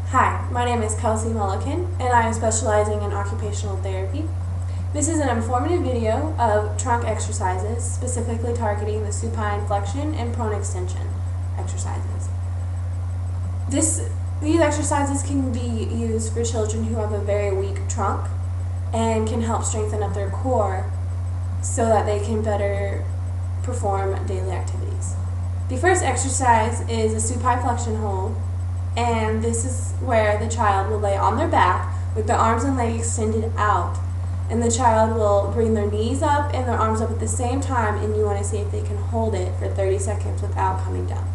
Hi, my name is Kelsey Mulliken, and I am specializing in occupational therapy. This is an informative video of trunk exercises, specifically targeting the supine flexion and prone extension exercises. These exercises can be used for children who have a very weak trunk and can help strengthen up their core so that they can better perform daily activities. The first exercise is a supine flexion hold, and this is where the child will lay on their back with their arms and legs extended out, and the child will bring their knees up and their arms up at the same time, and you want to see if they can hold it for 30 seconds without coming down.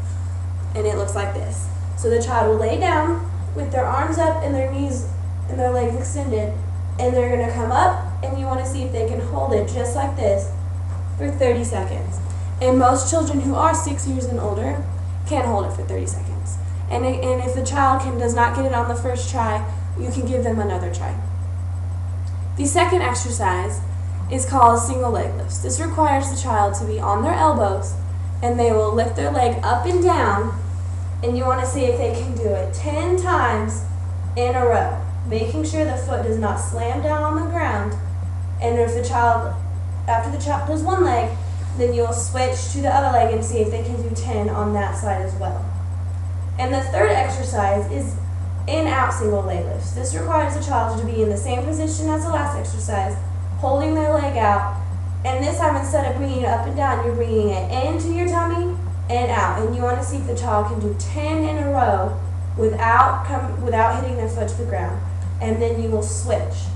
And it looks like this. So the child will lay down with their arms up and their knees and their legs extended, and they're going to come up, and you want to see if they can hold it just like this for 30 seconds. And most children who are 6 years and older can hold it for 30 seconds. And if the child does not get it on the first try, you can give them another try. The second exercise is called single leg lifts. This requires the child to be on their elbows, and they will lift their leg up and down, and you want to see if they can do it 10 times in a row, making sure the foot does not slam down on the ground. And if the child, after the child does one leg, then you'll switch to the other leg and see if they can do 10 on that side as well. And the third exercise is in-out single leg lifts. This requires the child to be in the same position as the last exercise, holding their leg out, and this time instead of bringing it up and down, you're bringing it into your tummy and out. And you want to see if the child can do 10 in a row without hitting their foot to the ground. And then you will switch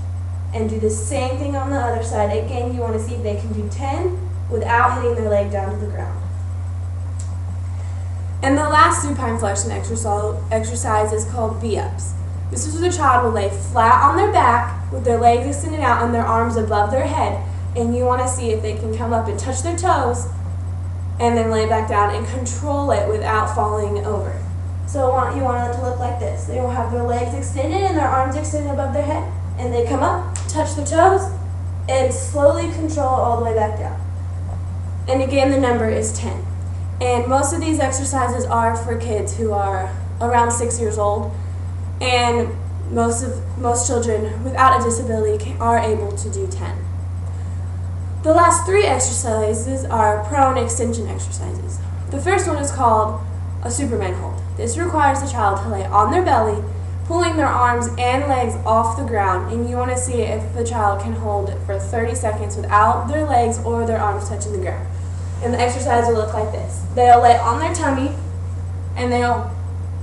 and do the same thing on the other side. Again, you want to see if they can do 10 without hitting their leg down to the ground. And the last supine flexion exercise is called V-ups. This is where the child will lay flat on their back with their legs extended out and their arms above their head. And you want to see if they can come up and touch their toes and then lay back down and control it without falling over. So you want it to look like this. They will have their legs extended and their arms extended above their head. And they come up, touch their toes, and slowly control it all the way back down. And again, the number is 10. And most of these exercises are for kids who are around 6 years old, and most children without a disability are able to do 10. The last three exercises are prone extension exercises. The first one is called a Superman hold. This requires the child to lay on their belly, pulling their arms and legs off the ground, and you want to see if the child can hold it for 30 seconds without their legs or their arms touching the ground. And the exercise will look like this. They'll lay on their tummy, and they'll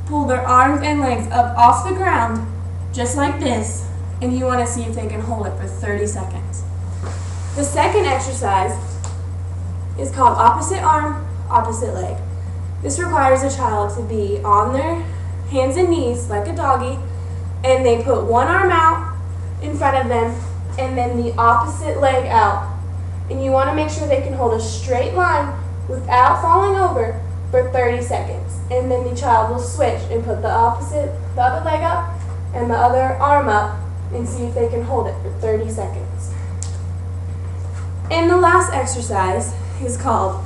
pull their arms and legs up off the ground, just like this, and you want to see if they can hold it for 30 seconds. The second exercise is called opposite arm, opposite leg. This requires a child to be on their hands and knees like a doggy, and they put one arm out in front of them, and then the opposite leg out. And you want to make sure they can hold a straight line without falling over for 30 seconds. And then the child will switch and put the other leg up and the other arm up and see if they can hold it for 30 seconds. And the last exercise is called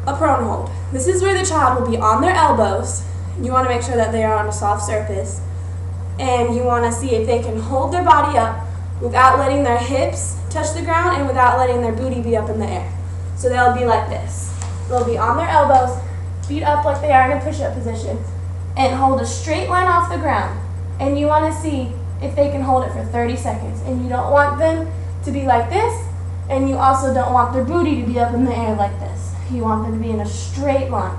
a prone hold. This is where the child will be on their elbows. You want to make sure that they are on a soft surface. And you want to see if they can hold their body up without letting their hips touch the ground and without letting their booty be up in the air. So they'll be like this. They'll be on their elbows, feet up like they are in a push-up position, and hold a straight line off the ground. And you want to see if they can hold it for 30 seconds. And you don't want them to be like this, and you also don't want their booty to be up in the air like this. You want them to be in a straight line.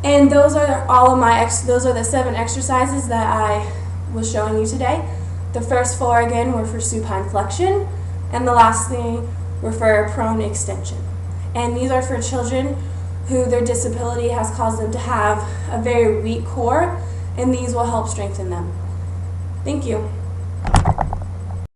And those are the 7 exercises that I was showing you today. The first 4 again were for supine flexion, and the last 3 were for prone extension. And these are for children who their disability has caused them to have a very weak core, and these will help strengthen them. Thank you.